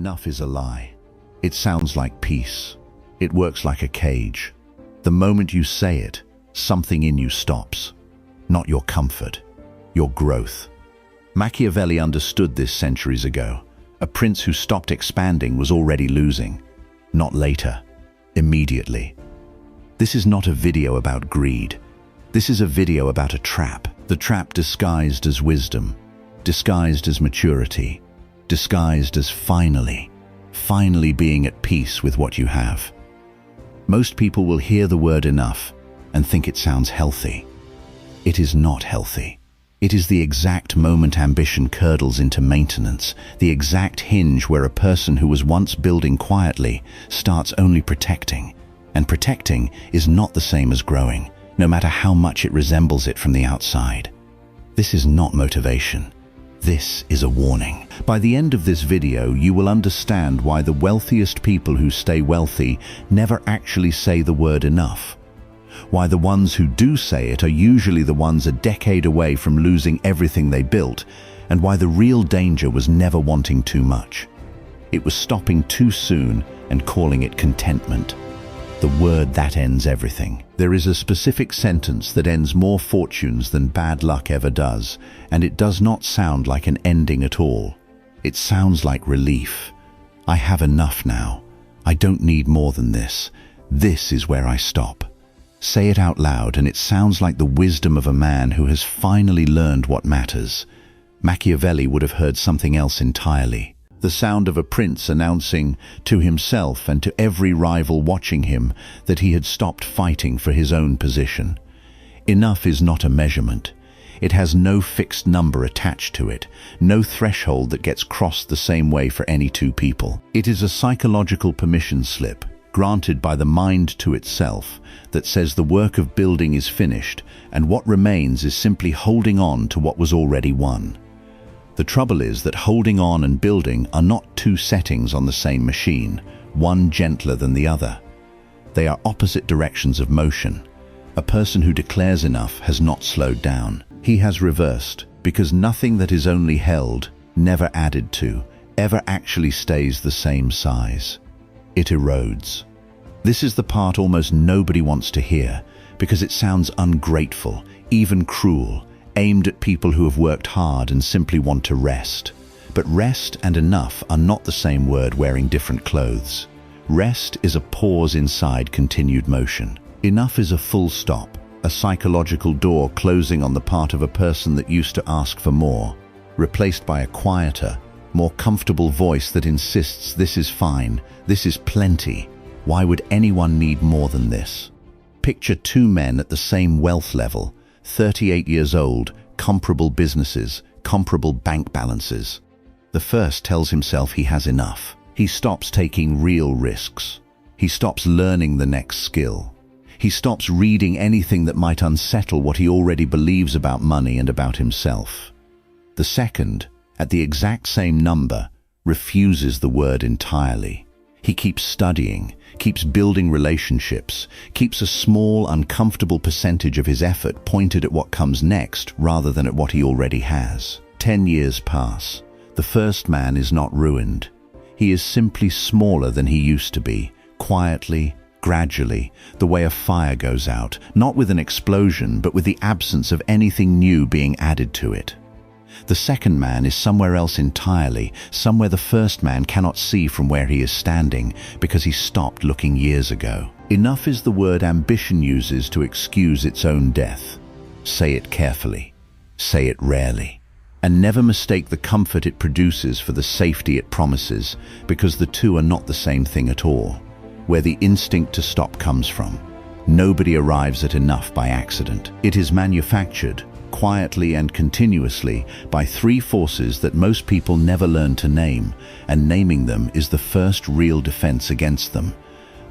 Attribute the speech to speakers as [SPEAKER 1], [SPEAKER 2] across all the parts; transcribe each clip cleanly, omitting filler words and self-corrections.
[SPEAKER 1] Enough is a lie. It sounds like peace. It works like a cage. The moment you say it, something in you stops. Not your comfort, your growth. Machiavelli understood this centuries ago. A prince who stopped expanding was already losing. Not later, immediately. This is not a video about greed. This is a video about a trap. The trap disguised as wisdom, disguised as maturity, disguised as finally being at peace with what you have. Most people will hear the word enough and think it sounds healthy. It is not healthy. It is the exact moment ambition curdles into maintenance, the exact hinge where a person who was once building quietly starts only protecting. And protecting is not the same as growing, no matter how much it resembles it from the outside. This is not motivation. This is a warning. By the end of this video, you will understand why the wealthiest people who stay wealthy never actually say the word enough. Why the ones who do say it are usually the ones a decade away from losing everything they built, and why the real danger was never wanting too much. It was stopping too soon and calling it contentment. The word that ends everything. There is a specific sentence that ends more fortunes than bad luck ever does, and it does not sound like an ending at all. It sounds like relief. I have enough now. I don't need more than this. This is where I stop. Say it out loud and it sounds like the wisdom of a man who has finally learned what matters. Machiavelli would have heard something else entirely. The sound of a prince announcing to himself and to every rival watching him that he had stopped fighting for his own position. Enough is not a measurement. It has no fixed number attached to it, no threshold that gets crossed the same way for any two people. It is a psychological permission slip, granted by the mind to itself, that says the work of building is finished and what remains is simply holding on to what was already won. The trouble is that holding on and building are not two settings on the same machine, one gentler than the other. They are opposite directions of motion. A person who declares enough has not slowed down. He has reversed, because nothing that is only held, never added to, ever actually stays the same size. It erodes. This is the part almost nobody wants to hear, because it sounds ungrateful, even cruel, aimed at people who have worked hard and simply want to rest. But rest and enough are not the same word wearing different clothes. Rest is a pause inside continued motion. Enough is a full stop, a psychological door closing on the part of a person that used to ask for more, replaced by a quieter, more comfortable voice that insists this is fine, this is plenty. Why would anyone need more than this? Picture two men at the same wealth level, 38 years old, comparable businesses, comparable bank balances. The first tells himself he has enough. He stops taking real risks. He stops learning the next skill. He stops reading anything that might unsettle what he already believes about money and about himself. The second, at the exact same number, refuses the word entirely. He keeps studying, keeps building relationships, keeps a small, uncomfortable percentage of his effort pointed at what comes next rather than at what he already has. 10 years pass. The first man is not ruined. He is simply smaller than he used to be, quietly, gradually, the way a fire goes out, not with an explosion, but with the absence of anything new being added to it. The second man is somewhere else entirely, somewhere the first man cannot see from where he is standing because he stopped looking years ago. Enough is the word ambition uses to excuse its own death. Say it carefully. Say it rarely. And never mistake the comfort it produces for the safety it promises, because the two are not the same thing at all. Where the instinct to stop comes from. Nobody arrives at enough by accident. It is manufactured, quietly and continuously, by three forces that most people never learn to name, and naming them is the first real defense against them.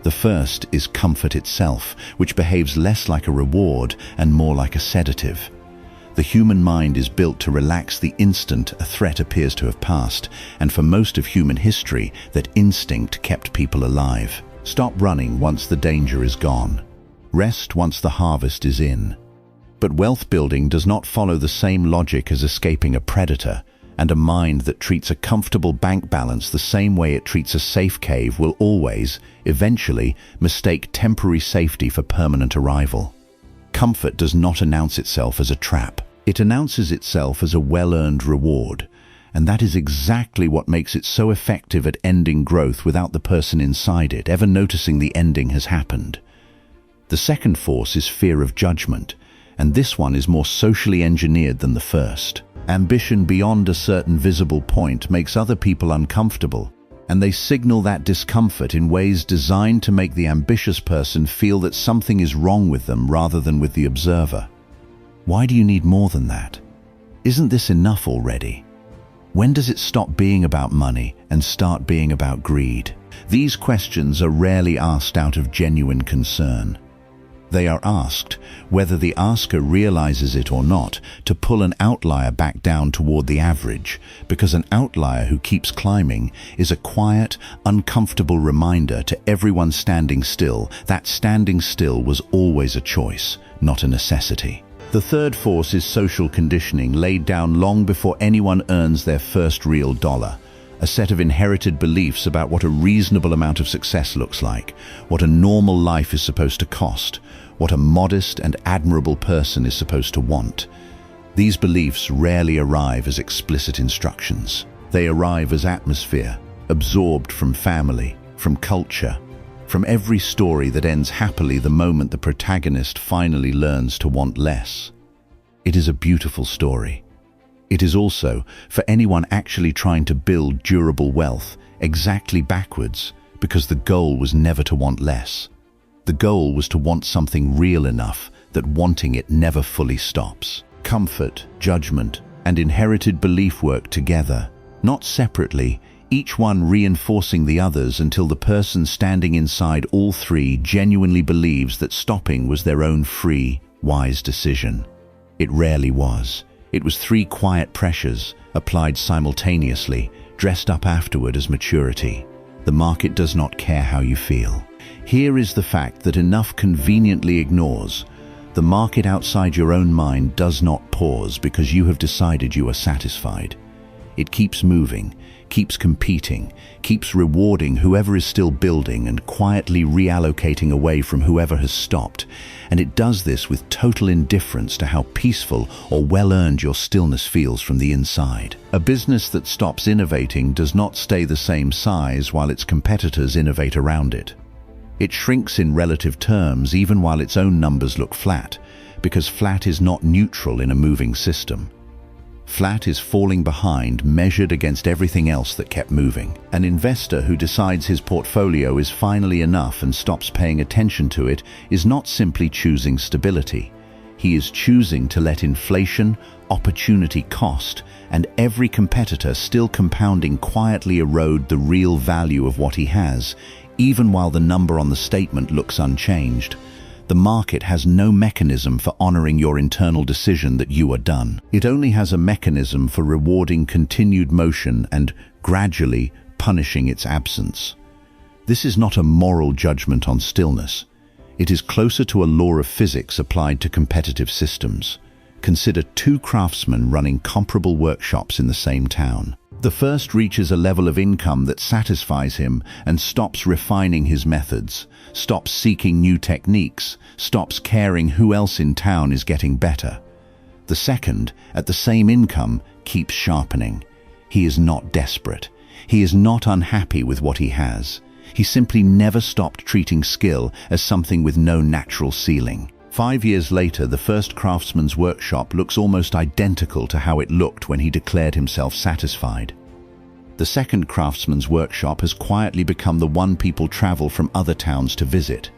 [SPEAKER 1] The first is comfort itself, which behaves less like a reward and more like a sedative. The human mind is built to relax the instant a threat appears to have passed, and for most of human history, that instinct kept people alive. Stop running once the danger is gone. Rest once the harvest is in. But wealth building does not follow the same logic as escaping a predator, And a mind that treats a comfortable bank balance the same way it treats a safe cave will always, eventually, mistake temporary safety for permanent arrival. Comfort does not announce itself as a trap. It announces itself as a well-earned reward, and that is exactly what makes it so effective at ending growth without the person inside it ever noticing the ending has happened. The second force is fear of judgment, and this one is more socially engineered than the first. Ambition beyond a certain visible point makes other people uncomfortable, and they signal that discomfort in ways designed to make the ambitious person feel that something is wrong with them rather than with the observer. Why do you need more than that? Isn't this enough already? When does it stop being about money and start being about greed? These questions are rarely asked out of genuine concern. They are asked, whether the asker realizes it or not, to pull an outlier back down toward the average, because an outlier who keeps climbing is a quiet, uncomfortable reminder to everyone standing still that standing still was always a choice, not a necessity. The third force is social conditioning laid down long before anyone earns their first real dollar. A set of inherited beliefs about what a reasonable amount of success looks like, what a normal life is supposed to cost, what a modest and admirable person is supposed to want. These beliefs rarely arrive as explicit instructions. They arrive as atmosphere, absorbed from family, from culture, from every story that ends happily the moment the protagonist finally learns to want less. It is a beautiful story. It is also, for anyone actually trying to build durable wealth, exactly backwards, because the goal was never to want less. The goal was to want something real enough that wanting it never fully stops. Comfort, judgment, and inherited belief work together, not separately, each one reinforcing the others until the person standing inside all three genuinely believes that stopping was their own free, wise decision. It rarely was. It was three quiet pressures, applied simultaneously, dressed up afterward as maturity. The market does not care how you feel. Here is the fact that enough conveniently ignores. The market outside your own mind does not pause because you have decided you are satisfied. It keeps moving, keeps competing, keeps rewarding whoever is still building and quietly reallocating away from whoever has stopped. And it does this with total indifference to how peaceful or well-earned your stillness feels from the inside. A business that stops innovating does not stay the same size while its competitors innovate around it. It shrinks in relative terms even while its own numbers look flat, because flat is not neutral in a moving system. Flat is falling behind measured against everything else that kept moving. An investor who decides his portfolio is finally enough and stops paying attention to it is not simply choosing stability. He is choosing to let inflation, opportunity cost, and every competitor still compounding quietly erode the real value of what he has, even while the number on the statement looks unchanged. The market has no mechanism for honoring your internal decision that you are done. It only has a mechanism for rewarding continued motion and gradually punishing its absence. This is not a moral judgment on stillness. It is closer to a law of physics applied to competitive systems. Consider two craftsmen running comparable workshops in the same town. The first reaches a level of income that satisfies him and stops refining his methods, stops seeking new techniques, stops caring who else in town is getting better. The second, at the same income, keeps sharpening. He is not desperate. He is not unhappy with what he has. He simply never stopped treating skill as something with no natural ceiling. 5 years later, the first craftsman's workshop looks almost identical to how it looked when he declared himself satisfied. The second craftsman's workshop has quietly become the one people travel from other towns to visit.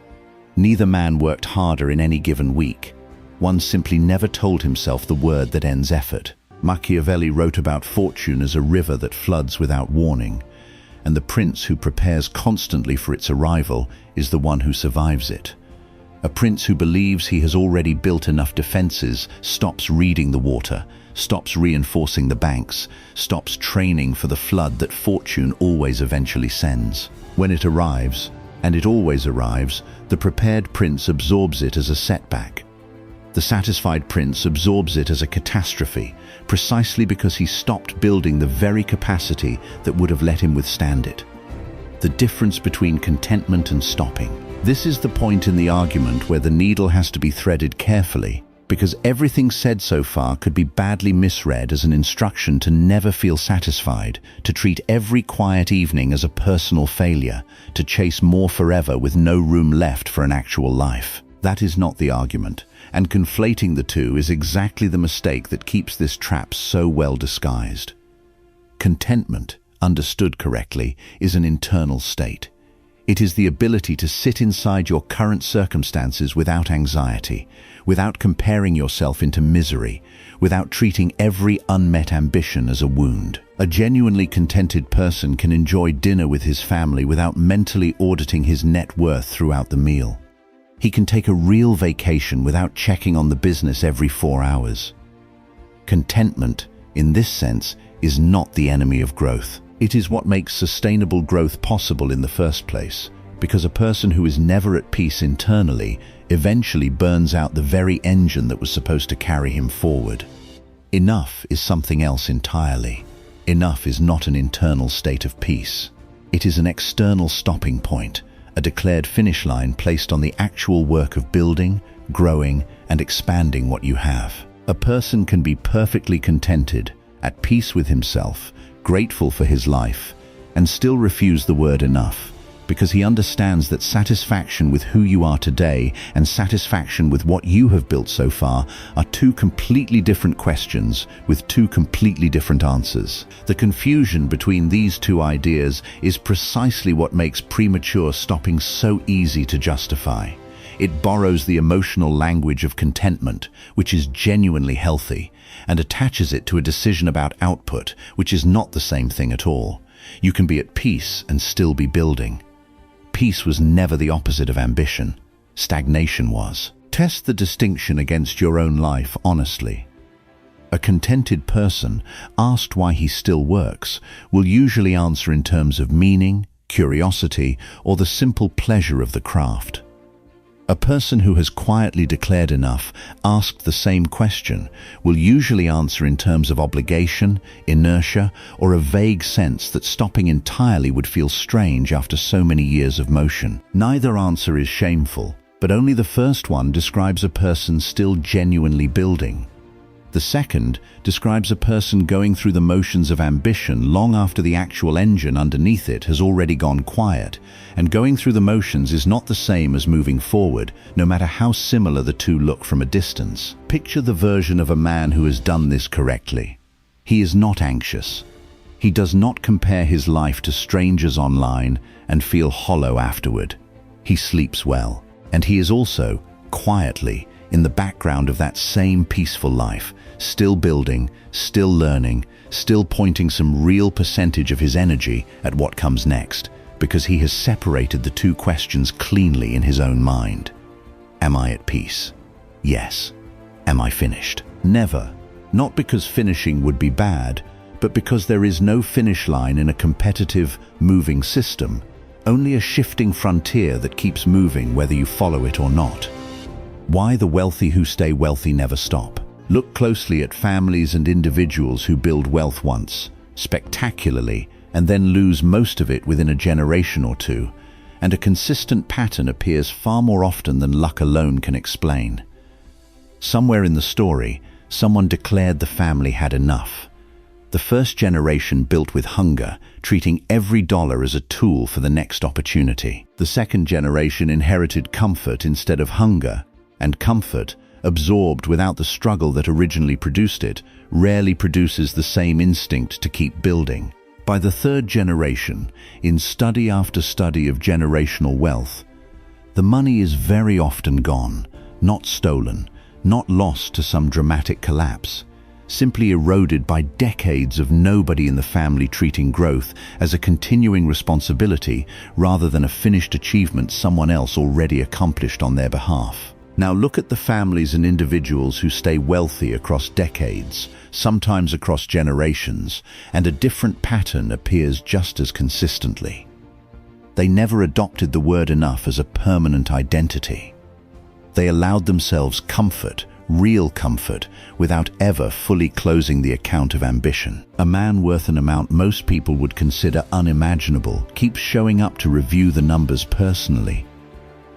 [SPEAKER 1] Neither man worked harder in any given week. One simply never told himself the word that ends effort. Machiavelli wrote about fortune as a river that floods without warning, and the prince who prepares constantly for its arrival is the one who survives it. A prince who believes he has already built enough defenses stops reading the water, stops reinforcing the banks, stops training for the flood that fortune always eventually sends. When it arrives, and it always arrives, the prepared prince absorbs it as a setback. The satisfied prince absorbs it as a catastrophe, precisely because he stopped building the very capacity that would have let him withstand it. The difference between contentment and stopping. This is the point in the argument where the needle has to be threaded carefully, because everything said so far could be badly misread as an instruction to never feel satisfied, to treat every quiet evening as a personal failure, to chase more forever with no room left for an actual life. That is not the argument, and conflating the two is exactly the mistake that keeps this trap so well disguised. Contentment, understood correctly, is an internal state. It is the ability to sit inside your current circumstances without anxiety, without comparing yourself into misery, without treating every unmet ambition as a wound. A genuinely contented person can enjoy dinner with his family without mentally auditing his net worth throughout the meal. He can take a real vacation without checking on the business every 4 hours. Contentment, in this sense, is not the enemy of growth. It is what makes sustainable growth possible in the first place, because a person who is never at peace internally eventually burns out the very engine that was supposed to carry him forward. Enough is something else entirely. Enough is not an internal state of peace. It is an external stopping point, a declared finish line placed on the actual work of building, growing, and expanding what you have. A person can be perfectly contented, at peace with himself, grateful for his life, and still refuse the word enough, because he understands that satisfaction with who you are today and satisfaction with what you have built so far are two completely different questions with two completely different answers. The confusion between these two ideas is precisely what makes premature stopping so easy to justify. It borrows the emotional language of contentment, which is genuinely healthy, and attaches it to a decision about output, which is not the same thing at all. You can be at peace and still be building. Peace was never the opposite of ambition. Stagnation was. Test the distinction against your own life honestly. A contented person, asked why he still works, will usually answer in terms of meaning, curiosity, or the simple pleasure of the craft. A person who has quietly declared enough, asked the same question, will usually answer in terms of obligation, inertia, or a vague sense that stopping entirely would feel strange after so many years of motion. Neither answer is shameful, but only the first one describes a person still genuinely building. The second describes a person going through the motions of ambition long after the actual engine underneath it has already gone quiet, and going through the motions is not the same as moving forward, no matter how similar the two look from a distance. Picture the version of a man who has done this correctly. He is not anxious. He does not compare his life to strangers online and feel hollow afterward. He sleeps well, and he is also, quietly, in the background of that same peaceful life, still building, still learning, still pointing some real percentage of his energy at what comes next, because he has separated the two questions cleanly in his own mind. Am I at peace? Yes. Am I finished? Never. Not because finishing would be bad, but because there is no finish line in a competitive, moving system, only a shifting frontier that keeps moving whether you follow it or not. Why the wealthy who stay wealthy never stop. Look closely at families and individuals who build wealth once, spectacularly, and then lose most of it within a generation or two, and a consistent pattern appears far more often than luck alone can explain. Somewhere in the story, someone declared the family had enough. The first generation built with hunger, treating every dollar as a tool for the next opportunity. The second generation inherited comfort instead of hunger, and comfort, absorbed without the struggle that originally produced it, rarely produces the same instinct to keep building. By the third generation, in study after study of generational wealth, the money is very often gone, not stolen, not lost to some dramatic collapse, simply eroded by decades of nobody in the family treating growth as a continuing responsibility rather than a finished achievement someone else already accomplished on their behalf. Now look at the families and individuals who stay wealthy across decades, sometimes across generations, and a different pattern appears just as consistently. They never adopted the word enough as a permanent identity. They allowed themselves comfort, real comfort, without ever fully closing the account of ambition. A man worth an amount most people would consider unimaginable keeps showing up to review the numbers personally.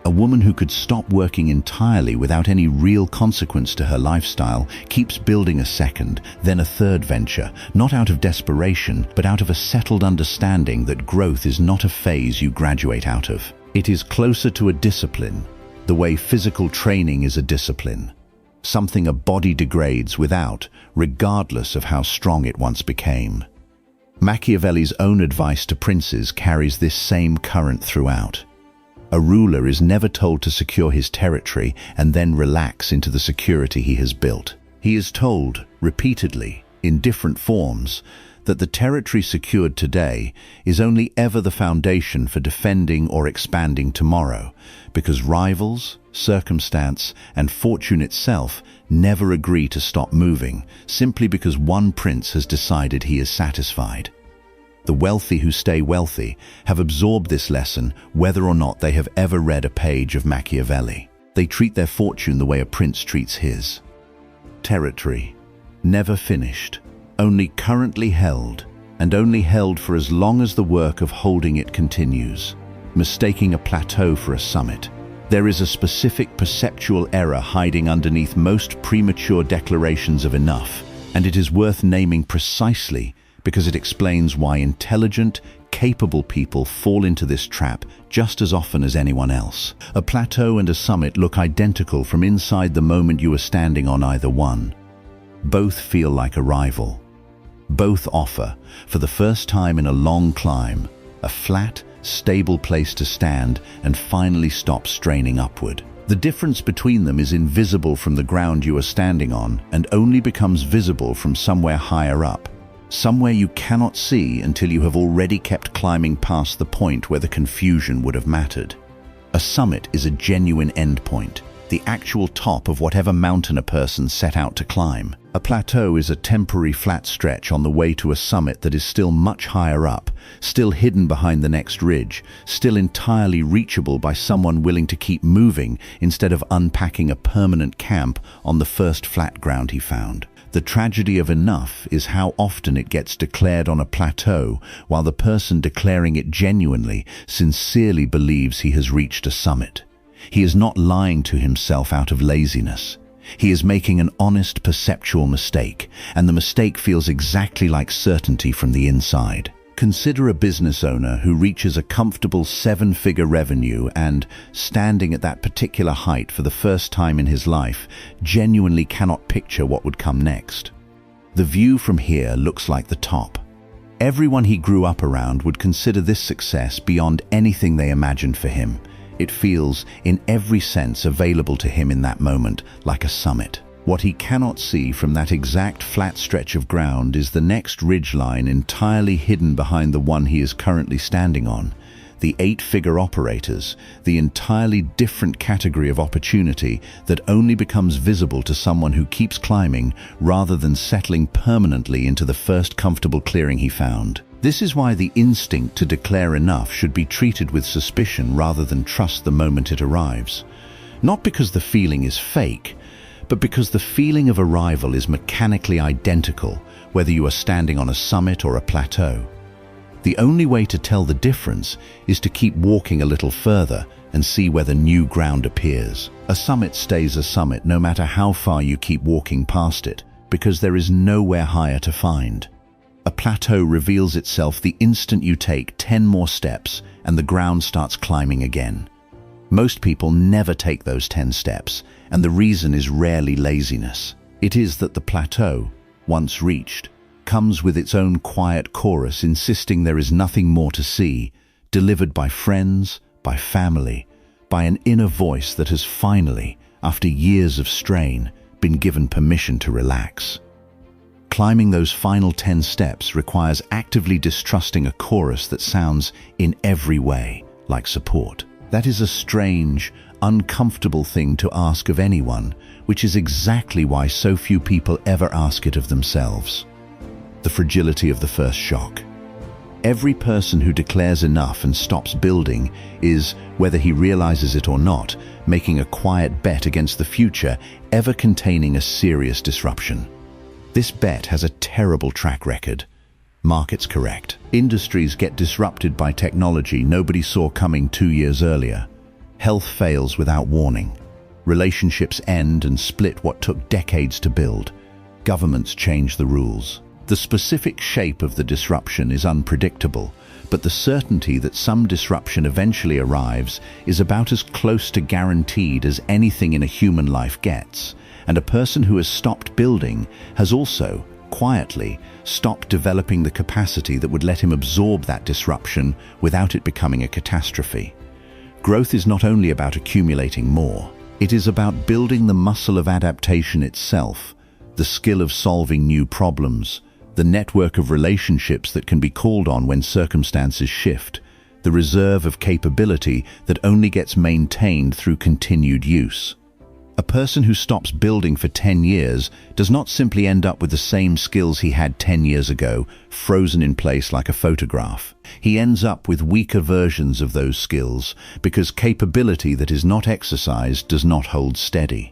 [SPEAKER 1] A woman who could stop working entirely without any real consequence to her lifestyle keeps building a second, then a third venture, not out of desperation, but out of a settled understanding that growth is not a phase you graduate out of. It is closer to a discipline, the way physical training is a discipline. Something a body degrades without, regardless of how strong it once became. Machiavelli's own advice to princes carries this same current throughout. A ruler is never told to secure his territory and then relax into the security he has built. He is told, repeatedly, in different forms, that the territory secured today is only ever the foundation for defending or expanding tomorrow, because rivals, circumstance, and fortune itself never agree to stop moving, simply because one prince has decided he is satisfied. The wealthy who stay wealthy have absorbed this lesson whether or not they have ever read a page of Machiavelli. They treat their fortune the way a prince treats his. Territory, never finished, only currently held, and only held for as long as the work of holding it continues. Mistaking a plateau for a summit. There is a specific perceptual error hiding underneath most premature declarations of enough, and it is worth naming precisely because it explains why intelligent, capable people fall into this trap just as often as anyone else. A plateau and a summit look identical from inside the moment you are standing on either one. Both feel like a rival. Both offer, for the first time in a long climb, a flat, stable place to stand and finally stop straining upward. The difference between them is invisible from the ground you are standing on and only becomes visible from somewhere higher up. Somewhere you cannot see until you have already kept climbing past the point where the confusion would have mattered. A summit is a genuine endpoint, the actual top of whatever mountain a person set out to climb. A plateau is a temporary flat stretch on the way to a summit that is still much higher up, still hidden behind the next ridge, still entirely reachable by someone willing to keep moving instead of unpacking a permanent camp on the first flat ground he found. The tragedy of enough is how often it gets declared on a plateau, while the person declaring it genuinely, sincerely believes he has reached a summit. He is not lying to himself out of laziness. He is making an honest perceptual mistake, and the mistake feels exactly like certainty from the inside. Consider a business owner who reaches a comfortable 7-figure revenue and, standing at that particular height for the first time in his life, genuinely cannot picture what would come next. The view from here looks like the top. Everyone he grew up around would consider this success beyond anything they imagined for him. It feels, in every sense available to him in that moment, like a summit. What he cannot see from that exact flat stretch of ground is the next ridgeline entirely hidden behind the one he is currently standing on. The 8-figure operators, the entirely different category of opportunity that only becomes visible to someone who keeps climbing rather than settling permanently into the first comfortable clearing he found. This is why the instinct to declare enough should be treated with suspicion rather than trust the moment it arrives. Not because the feeling is fake, but because the feeling of arrival is mechanically identical, whether you are standing on a summit or a plateau. The only way to tell the difference is to keep walking a little further and see whether new ground appears. A summit stays a summit no matter how far you keep walking past it, because there is nowhere higher to find. A plateau reveals itself the instant you take 10 more steps and the ground starts climbing again. Most people never take those 10 steps, and the reason is rarely laziness. It is that the plateau, once reached, comes with its own quiet chorus insisting there is nothing more to see, delivered by friends, by family, by an inner voice that has finally, after years of strain, been given permission to relax. Climbing those final 10 steps requires actively distrusting a chorus that sounds in every way like support. That is a strange, uncomfortable thing to ask of anyone, which is exactly why so few people ever ask it of themselves. The fragility of the first shock. Every person who declares enough and stops building is, whether he realizes it or not, making a quiet bet against the future ever containing a serious disruption. This bet has a terrible track record. Markets correct. Industries get disrupted by technology nobody saw coming 2 years earlier. Health fails without warning. Relationships end and split what took decades to build. Governments change the rules. The specific shape of the disruption is unpredictable, but the certainty that some disruption eventually arrives is about as close to guaranteed as anything in a human life gets. And a person who has stopped building has also, quietly, stopped developing the capacity that would let him absorb that disruption without it becoming a catastrophe. Growth is not only about accumulating more, it is about building the muscle of adaptation itself, the skill of solving new problems, the network of relationships that can be called on when circumstances shift, the reserve of capability that only gets maintained through continued use. A person who stops building for 10 years does not simply end up with the same skills he had 10 years ago, frozen in place like a photograph. He ends up with weaker versions of those skills because capability that is not exercised does not hold steady.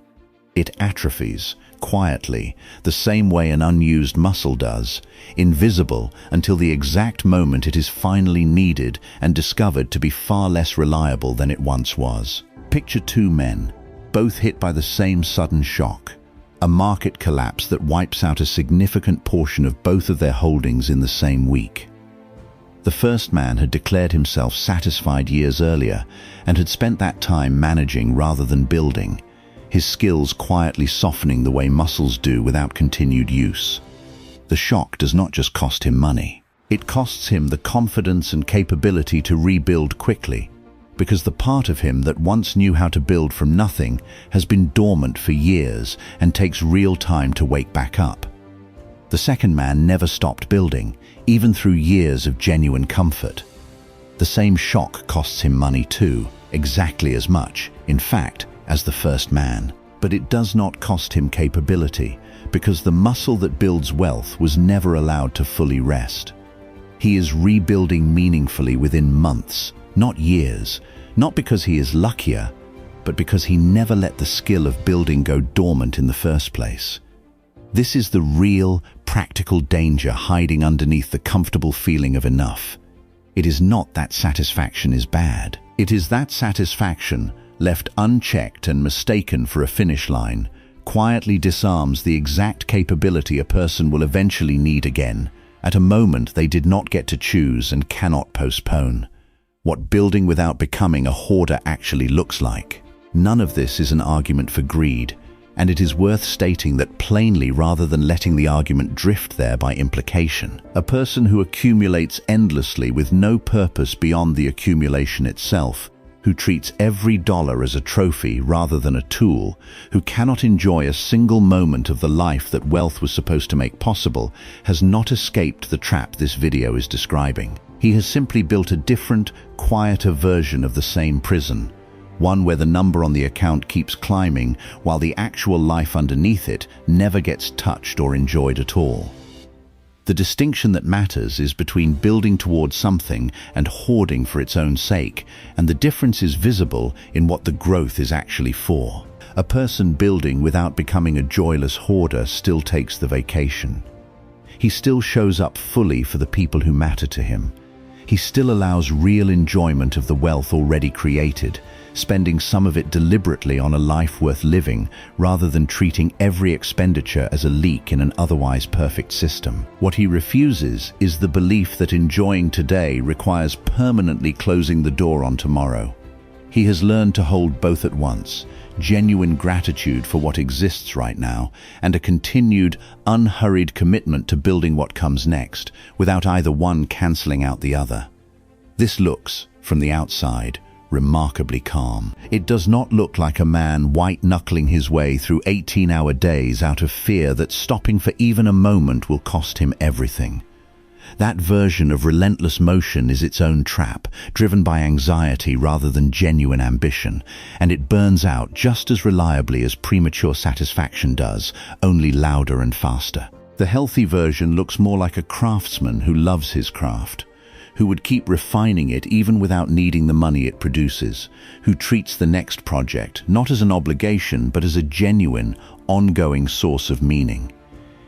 [SPEAKER 1] It atrophies, quietly, the same way an unused muscle does, invisible until the exact moment it is finally needed and discovered to be far less reliable than it once was. Picture two men, both hit by the same sudden shock, a market collapse that wipes out a significant portion of both of their holdings in the same week. The first man had declared himself satisfied years earlier and had spent that time managing rather than building, his skills quietly softening the way muscles do without continued use. The shock does not just cost him money. It costs him the confidence and capability to rebuild quickly, because the part of him that once knew how to build from nothing has been dormant for years and takes real time to wake back up. The second man never stopped building, even through years of genuine comfort. The same shock costs him money too, exactly as much, in fact, as the first man. But it does not cost him capability, because the muscle that builds wealth was never allowed to fully rest. He is rebuilding meaningfully within months, not years, not because he is luckier, but because he never let the skill of building go dormant in the first place. This is the real, practical danger hiding underneath the comfortable feeling of enough. It is not that satisfaction is bad. It is that satisfaction, left unchecked and mistaken for a finish line, quietly disarms the exact capability a person will eventually need again, at a moment they did not get to choose and cannot postpone. What building without becoming a hoarder actually looks like. None of this is an argument for greed, and it is worth stating that plainly rather than letting the argument drift there by implication. A person who accumulates endlessly with no purpose beyond the accumulation itself, who treats every dollar as a trophy rather than a tool, who cannot enjoy a single moment of the life that wealth was supposed to make possible, has not escaped the trap this video is describing. He has simply built a different, quieter version of the same prison, one where the number on the account keeps climbing while the actual life underneath it never gets touched or enjoyed at all. The distinction that matters is between building towards something and hoarding for its own sake, and the difference is visible in what the growth is actually for. A person building without becoming a joyless hoarder still takes the vacation. He still shows up fully for the people who matter to him. He still allows real enjoyment of the wealth already created, spending some of it deliberately on a life worth living rather than treating every expenditure as a leak in an otherwise perfect system. What he refuses is the belief that enjoying today requires permanently closing the door on tomorrow. He has learned to hold both at once, genuine gratitude for what exists right now and a continued, unhurried commitment to building what comes next, without either one cancelling out the other. This looks, from the outside, remarkably calm. It does not look like a man white-knuckling his way through 18-hour days out of fear that stopping for even a moment will cost him everything. That version of relentless motion is its own trap, driven by anxiety rather than genuine ambition, and it burns out just as reliably as premature satisfaction does, only louder and faster. The healthy version looks more like a craftsman who loves his craft, who would keep refining it even without needing the money it produces, who treats the next project not as an obligation but as a genuine, ongoing source of meaning.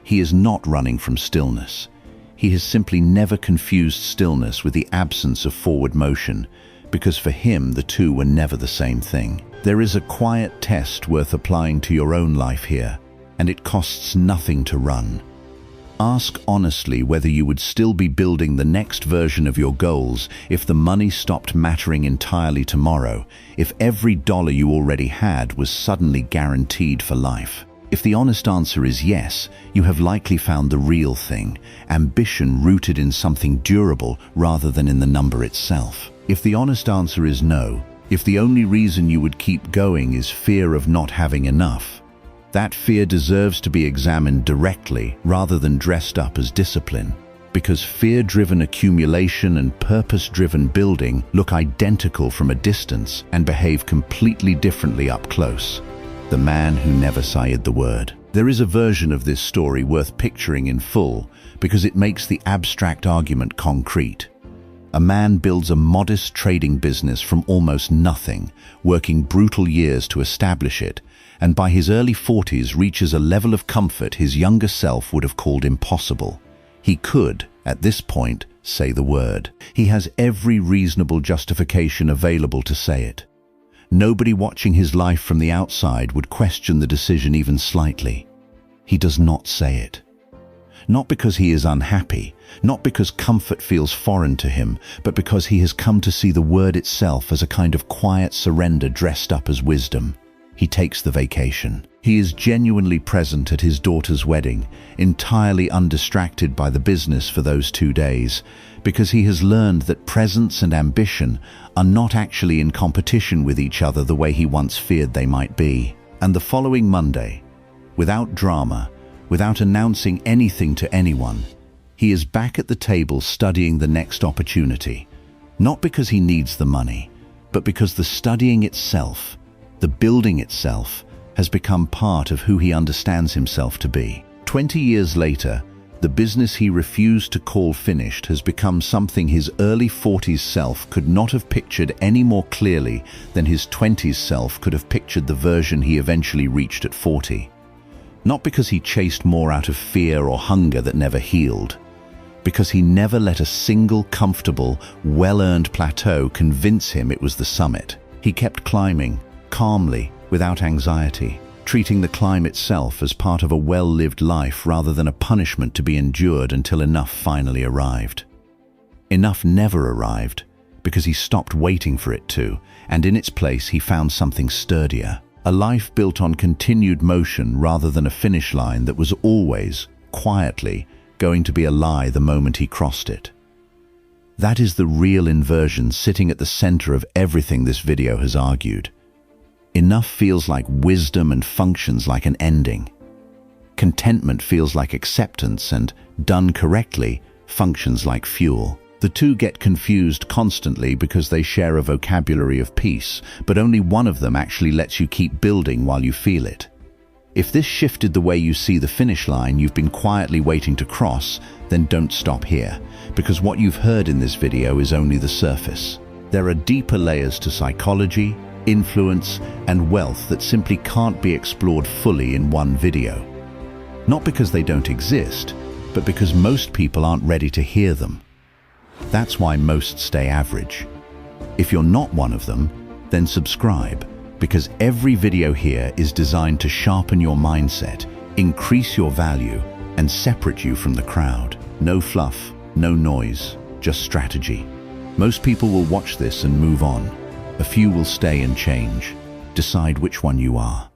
[SPEAKER 1] He is not running from stillness. He has simply never confused stillness with the absence of forward motion, because for him the two were never the same thing. There is a quiet test worth applying to your own life here, and it costs nothing to run. Ask honestly whether you would still be building the next version of your goals if the money stopped mattering entirely tomorrow, if every dollar you already had was suddenly guaranteed for life. If the honest answer is yes, you have likely found the real thing, ambition rooted in something durable rather than in the number itself. If the honest answer is no, if the only reason you would keep going is fear of not having enough, that fear deserves to be examined directly rather than dressed up as discipline, because fear-driven accumulation and purpose-driven building look identical from a distance and behave completely differently up close. The man who never said the word. There is a version of this story worth picturing in full because it makes the abstract argument concrete. A man builds a modest trading business from almost nothing, working brutal years to establish it, and by his early 40s reaches a level of comfort his younger self would have called impossible. He could, at this point, say the word. He has every reasonable justification available to say it. Nobody watching his life from the outside would question the decision even slightly. He does not say it. Not because he is unhappy, not because comfort feels foreign to him, but because he has come to see the word itself as a kind of quiet surrender dressed up as wisdom. He takes the vacation. He is genuinely present at his daughter's wedding, entirely undistracted by the business for those 2 days, because he has learned that presence and ambition are not actually in competition with each other the way he once feared they might be. And the following Monday, without drama, without announcing anything to anyone, he is back at the table studying the next opportunity, not because he needs the money, but because the studying itself, the building itself, has become part of who he understands himself to be. 20 years later, the business he refused to call finished has become something his early 40s self could not have pictured any more clearly than his 20s self could have pictured the version he eventually reached at 40. Not because he chased more out of fear or hunger that never healed, because he never let a single comfortable, well-earned plateau convince him it was the summit. He kept climbing, calmly, without anxiety, treating the climb itself as part of a well-lived life rather than a punishment to be endured until enough finally arrived. Enough never arrived, because he stopped waiting for it to, and in its place he found something sturdier. A life built on continued motion rather than a finish line that was always, quietly, going to be a lie the moment he crossed it. That is the real inversion sitting at the center of everything this video has argued. Enough feels like wisdom and functions like an ending. Contentment feels like acceptance and, done correctly, functions like fuel. The two get confused constantly because they share a vocabulary of peace, but only one of them actually lets you keep building while you feel it. If this shifted the way you see the finish line you've been quietly waiting to cross, then don't stop here, because what you've heard in this video is only the surface. There are deeper layers to psychology, influence, and wealth that simply can't be explored fully in one video. Not because they don't exist, but because most people aren't ready to hear them. That's why most stay average. If you're not one of them, then subscribe, because every video here is designed to sharpen your mindset, increase your value, and separate you from the crowd. No fluff, no noise, just strategy. Most people will watch this and move on. A few will stay and change. Decide which one you are.